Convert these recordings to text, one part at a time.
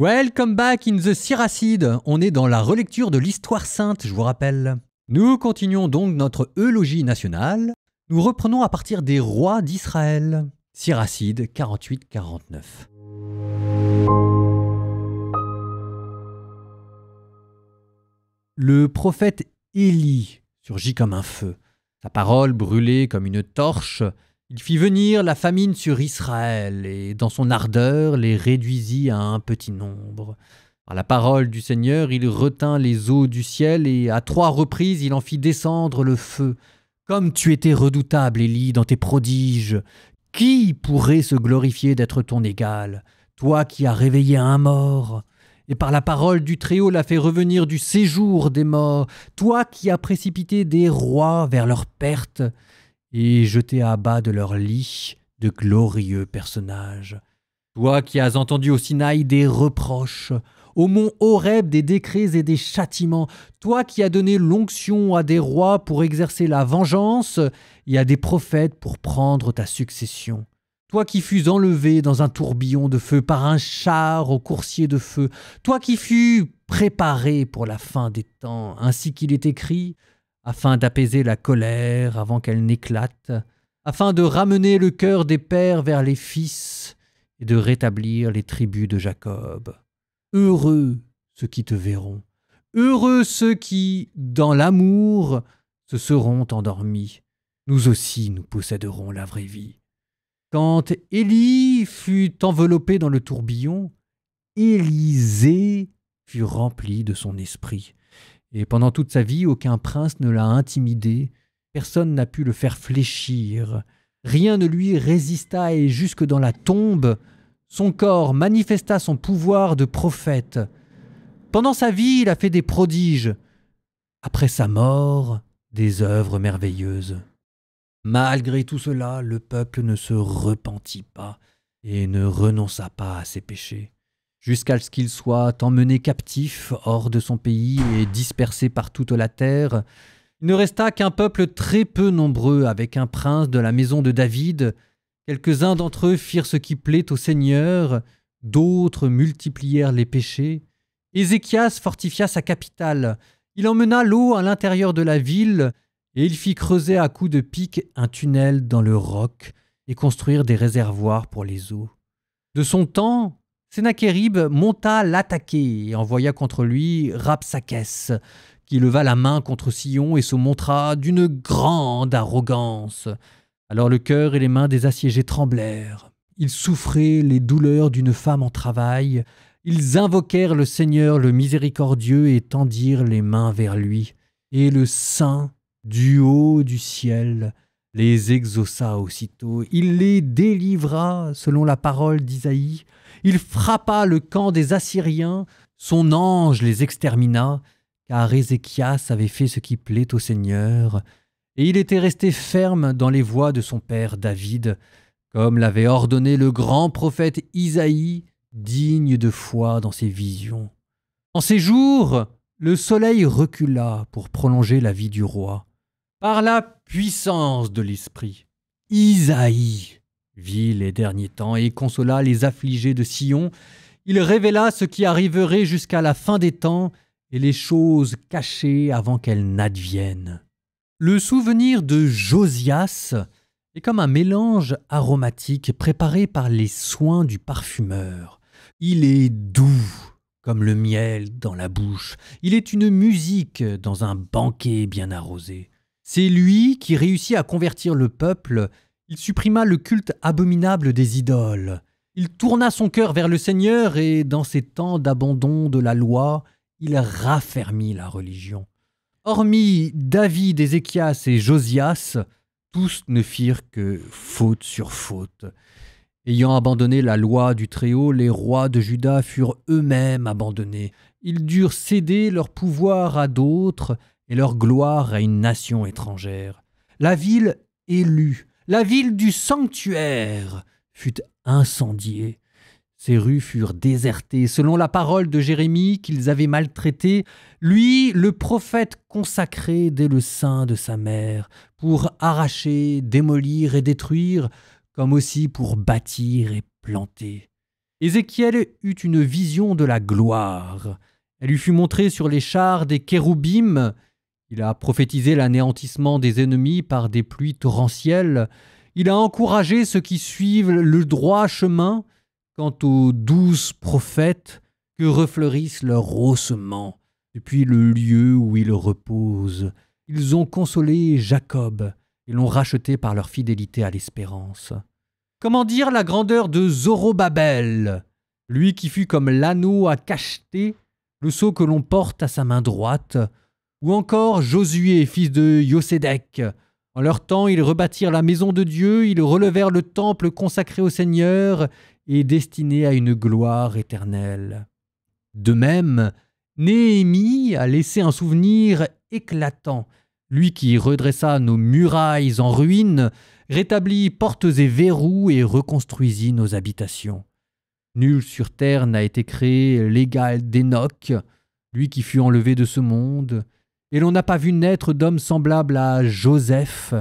Welcome back in the Siracide. On est dans la relecture de l'histoire sainte, je vous rappelle. Nous continuons donc notre eulogie nationale. Nous reprenons à partir des rois d'Israël. Siracide 48-49. Le prophète Élie surgit comme un feu. Sa parole brûlait comme une torche. Il fit venir la famine sur Israël et, dans son ardeur, les réduisit à un petit nombre. Par la parole du Seigneur, il retint les eaux du ciel et, à 3 reprises, il en fit descendre le feu. Comme tu étais redoutable, Élie, dans tes prodiges, qui pourrait se glorifier d'être ton égal, toi qui as réveillé un mort? Et par la parole du Très-Haut l'a fait revenir du séjour des morts, toi qui as précipité des rois vers leur perte, et jeté à bas de leur lit de glorieux personnages. Toi qui as entendu au Sinaï des reproches, au mont Horeb des décrets et des châtiments, toi qui as donné l'onction à des rois pour exercer la vengeance et à des prophètes pour prendre ta succession. Toi qui fus enlevé dans un tourbillon de feu par un char au coursier de feu, toi qui fus préparé pour la fin des temps, ainsi qu'il est écrit, afin d'apaiser la colère avant qu'elle n'éclate, afin de ramener le cœur des pères vers les fils et de rétablir les tribus de Jacob. Heureux ceux qui te verront, heureux ceux qui, dans l'amour, se seront endormis. Nous aussi, nous posséderons la vraie vie. Quand Élie fut enveloppé dans le tourbillon, Élisée fut rempli de son esprit. Et pendant toute sa vie, aucun prince ne l'a intimidé, personne n'a pu le faire fléchir, rien ne lui résista et jusque dans la tombe, son corps manifesta son pouvoir de prophète. Pendant sa vie, il a fait des prodiges. Après sa mort, des œuvres merveilleuses. Malgré tout cela, le peuple ne se repentit pas et ne renonça pas à ses péchés. Jusqu'à ce qu'il soit emmené captif hors de son pays et dispersé par toute la terre, il ne resta qu'un peuple très peu nombreux avec un prince de la maison de David. Quelques-uns d'entre eux firent ce qui plaît au Seigneur, d'autres multiplièrent les péchés. Ézéchias fortifia sa capitale. Il emmena l'eau à l'intérieur de la ville et il fit creuser à coups de pic un tunnel dans le roc et construire des réservoirs pour les eaux. De son temps, Sennachérib monta l'attaquer et envoya contre lui Rabsakès, qui leva la main contre Sion et se montra d'une grande arrogance. Alors le cœur et les mains des assiégés tremblèrent. Ils souffraient les douleurs d'une femme en travail. Ils invoquèrent le Seigneur le miséricordieux et tendirent les mains vers lui. Et le Saint, du haut du ciel, les exauça aussitôt. Il les délivra selon la parole d'Isaïe. Il frappa le camp des Assyriens, son ange les extermina, car Ézéchias avait fait ce qui plaît au Seigneur, et il était resté ferme dans les voies de son père David, comme l'avait ordonné le grand prophète Isaïe, digne de foi dans ses visions. En ces jours, le soleil recula pour prolonger la vie du roi. Par la puissance de l'esprit, Isaïe vit les derniers temps et consola les affligés de Sion. Il révéla ce qui arriverait jusqu'à la fin des temps et les choses cachées avant qu'elles n'adviennent. Le souvenir de Josias est comme un mélange aromatique préparé par les soins du parfumeur. Il est doux comme le miel dans la bouche. Il est une musique dans un banquet bien arrosé. C'est lui qui réussit à convertir le peuple. Il supprima le culte abominable des idoles. Il tourna son cœur vers le Seigneur et, dans ces temps d'abandon de la loi, il raffermit la religion. Hormis David, Ézéchias et Josias, tous ne firent que faute sur faute. Ayant abandonné la loi du Très-Haut, les rois de Juda furent eux-mêmes abandonnés. Ils durent céder leur pouvoir à d'autres et leur gloire à une nation étrangère. La ville élue, la ville du sanctuaire, fut incendiée. Ses rues furent désertées, selon la parole de Jérémie qu'ils avaient maltraité, lui, le prophète consacré dès le sein de sa mère, pour arracher, démolir et détruire, comme aussi pour bâtir et planter. Ézéchiel eut une vision de la gloire. Elle lui fut montrée sur les chars des kéroubim. Il a prophétisé l'anéantissement des ennemis par des pluies torrentielles. Il a encouragé ceux qui suivent le droit chemin. Quant aux 12 prophètes, que refleurissent leurs ossements depuis le lieu où ils reposent. Ils ont consolé Jacob et l'ont racheté par leur fidélité à l'espérance. Comment dire la grandeur de Zorobabel, lui qui fut comme l'anneau à cacheter, le sceau que l'on porte à sa main droite, ou encore Josué, fils de Yosédek. En leur temps, ils rebâtirent la maison de Dieu, ils relevèrent le temple consacré au Seigneur et destiné à une gloire éternelle. De même, Néhémie a laissé un souvenir éclatant, lui qui redressa nos murailles en ruine, rétablit portes et verrous et reconstruisit nos habitations. Nul sur terre n'a été créé l'égal d'Hénoch, lui qui fut enlevé de ce monde, et l'on n'a pas vu naître d'homme semblable à Joseph,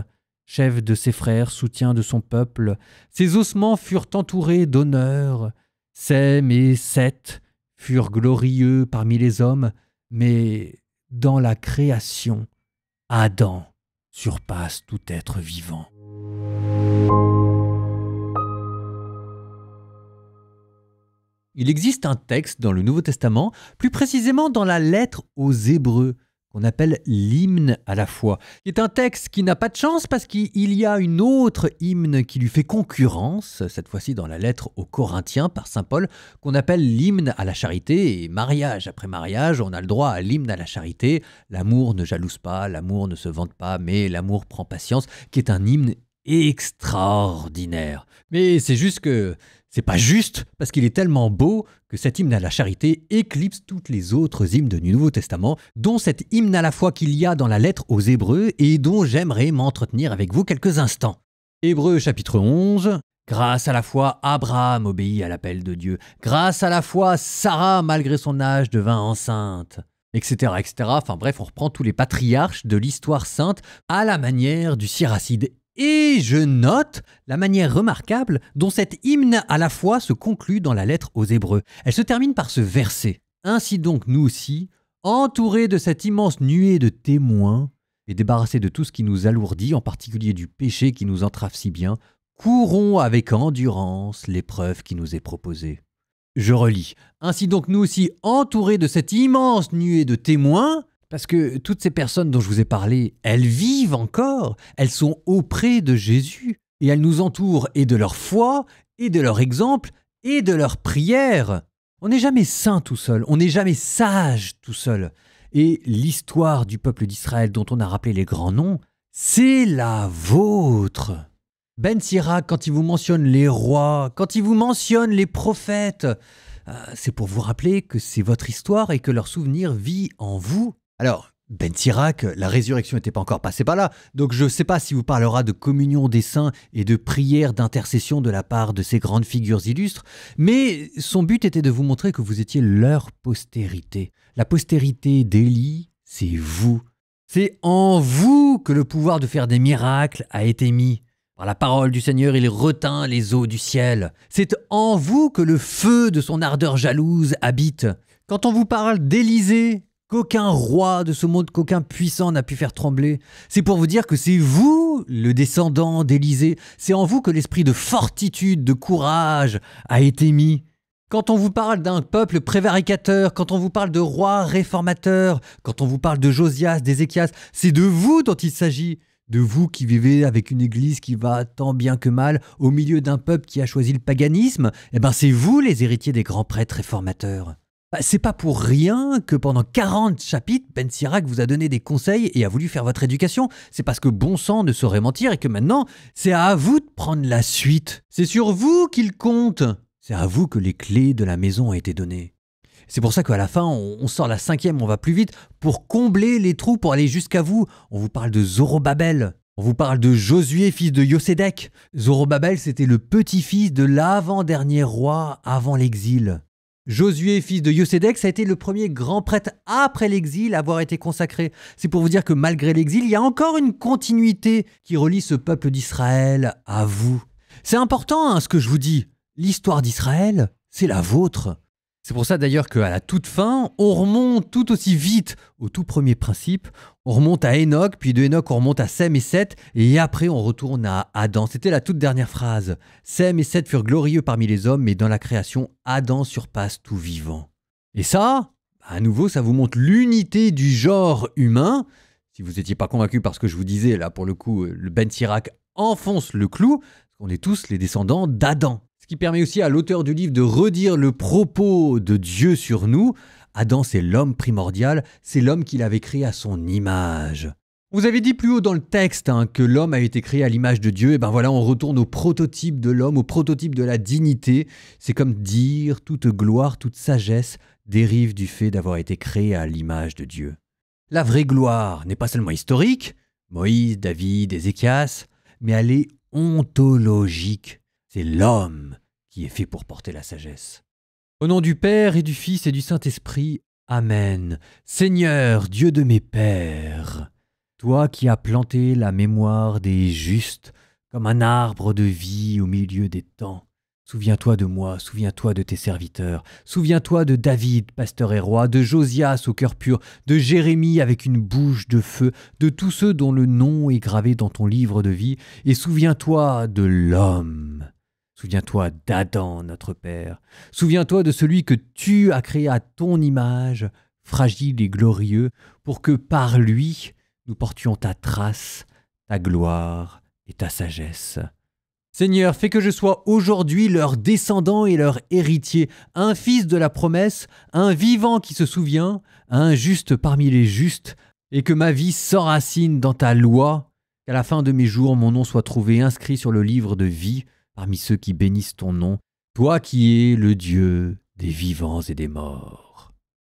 chef de ses frères, soutien de son peuple. Ses ossements furent entourés d'honneur. Sem et Seth furent glorieux parmi les hommes, mais dans la création, Adam surpasse tout être vivant. Il existe un texte dans le Nouveau Testament, plus précisément dans la lettre aux Hébreux, qu'on appelle l'hymne à la foi, qui est un texte qui n'a pas de chance parce qu'il y a une autre hymne qui lui fait concurrence, cette fois-ci dans la lettre aux Corinthiens par saint Paul, qu'on appelle l'hymne à la charité, et mariage après mariage, on a le droit à l'hymne à la charité, l'amour ne jalouse pas, l'amour ne se vante pas, mais l'amour prend patience, qui est un hymne extraordinaire. Mais c'est juste que c'est pas juste parce qu'il est tellement beau que cet hymne à la charité éclipse toutes les autres hymnes du Nouveau Testament, dont cet hymne à la foi qu'il y a dans la lettre aux Hébreux et dont j'aimerais m'entretenir avec vous quelques instants. Hébreux chapitre 11. Grâce à la foi, Abraham obéit à l'appel de Dieu. Grâce à la foi, Sarah, malgré son âge, devint enceinte. Etc., etc. Enfin bref, on reprend tous les patriarches de l'histoire sainte à la manière du Siracide. Et je note la manière remarquable dont cet hymne à la foi se conclut dans la lettre aux Hébreux. Elle se termine par ce verset. Ainsi donc nous aussi, entourés de cette immense nuée de témoins et débarrassés de tout ce qui nous alourdit, en particulier du péché qui nous entrave si bien, courons avec endurance l'épreuve qui nous est proposée. Je relis. Ainsi donc nous aussi, entourés de cette immense nuée de témoins, parce que toutes ces personnes dont je vous ai parlé, elles vivent encore, elles sont auprès de Jésus, et elles nous entourent et de leur foi, et de leur exemple, et de leur prière. On n'est jamais saint tout seul, on n'est jamais sage tout seul. Et l'histoire du peuple d'Israël dont on a rappelé les grands noms, c'est la vôtre. Ben Sirac, quand il vous mentionne les rois, quand il vous mentionne les prophètes, c'est pour vous rappeler que c'est votre histoire et que leur souvenir vit en vous. Alors, Ben Sirac, la résurrection n'était pas encore passée par là, donc je ne sais pas s'il vous parlera de communion des saints et de prière d'intercession de la part de ces grandes figures illustres, mais son but était de vous montrer que vous étiez leur postérité. La postérité d'Élie, c'est vous. C'est en vous que le pouvoir de faire des miracles a été mis. Par la parole du Seigneur, il retint les eaux du ciel. C'est en vous que le feu de son ardeur jalouse habite. Quand on vous parle d'Élysée, qu'aucun roi de ce monde, qu'aucun puissant n'a pu faire trembler, c'est pour vous dire que c'est vous, le descendant d'Élysée. C'est en vous que l'esprit de fortitude, de courage a été mis. Quand on vous parle d'un peuple prévaricateur, quand on vous parle de rois réformateurs, quand on vous parle de Josias, d'Ézéchias, c'est de vous dont il s'agit. De vous qui vivez avec une église qui va tant bien que mal au milieu d'un peuple qui a choisi le paganisme, c'est vous les héritiers des grands prêtres réformateurs. C'est pas pour rien que pendant 40 chapitres, Ben Sirac vous a donné des conseils et a voulu faire votre éducation. C'est parce que bon sang ne saurait mentir et que maintenant, c'est à vous de prendre la suite. C'est sur vous qu'il compte. C'est à vous que les clés de la maison ont été données. C'est pour ça qu'à la fin, on sort la 5e, on va plus vite, pour combler les trous, pour aller jusqu'à vous. On vous parle de Zorobabel. On vous parle de Josué, fils de Yosédek. Zorobabel, c'était le petit-fils de l'avant-dernier roi avant l'exil. Josué, fils de Yosédek, ça a été le premier grand prêtre après l'exil à avoir été consacré. C'est pour vous dire que malgré l'exil, il y a encore une continuité qui relie ce peuple d'Israël à vous. C'est important ce que je vous dis. L'histoire d'Israël, c'est la vôtre. C'est pour ça d'ailleurs qu'à la toute fin, on remonte tout aussi vite au tout premier principe. On remonte à Enoch, puis de Enoch on remonte à Sem et Seth, et après on retourne à Adam. C'était la toute dernière phrase. Sem et Seth furent glorieux parmi les hommes, mais dans la création, Adam surpasse tout vivant. Et ça, à nouveau, ça vous montre l'unité du genre humain. Si vous n'étiez pas convaincu par ce que je vous disais, là pour le coup, le Ben Sirac enfonce le clou. On est tous les descendants d'Adam. Ce qui permet aussi à l'auteur du livre de redire le propos de Dieu sur nous. Adam, c'est l'homme primordial, c'est l'homme qu'il avait créé à son image. Vous avez dit plus haut dans le texte que l'homme a été créé à l'image de Dieu. Et ben voilà, on retourne au prototype de l'homme, au prototype de la dignité. C'est comme dire toute gloire, toute sagesse dérive du fait d'avoir été créé à l'image de Dieu. La vraie gloire n'est pas seulement historique, Moïse, David, Ézéchias, mais elle est ontologique. C'est l'homme qui est fait pour porter la sagesse. Au nom du Père et du Fils et du Saint-Esprit, Amen. Seigneur, Dieu de mes pères, toi qui as planté la mémoire des justes comme un arbre de vie au milieu des temps, souviens-toi de moi, souviens-toi de tes serviteurs, souviens-toi de David, pasteur et roi, de Josias au cœur pur, de Jérémie avec une bouche de feu, de tous ceux dont le nom est gravé dans ton livre de vie, et souviens-toi de l'homme. Souviens-toi d'Adam, notre Père. Souviens-toi de celui que tu as créé à ton image, fragile et glorieux, pour que par lui, nous portions ta trace, ta gloire et ta sagesse. Seigneur, fais que je sois aujourd'hui leur descendant et leur héritier, un fils de la promesse, un vivant qui se souvient, un juste parmi les justes, et que ma vie s'enracine dans ta loi, qu'à la fin de mes jours mon nom soit trouvé inscrit sur le livre de vie parmi ceux qui bénissent ton nom, toi qui es le Dieu des vivants et des morts.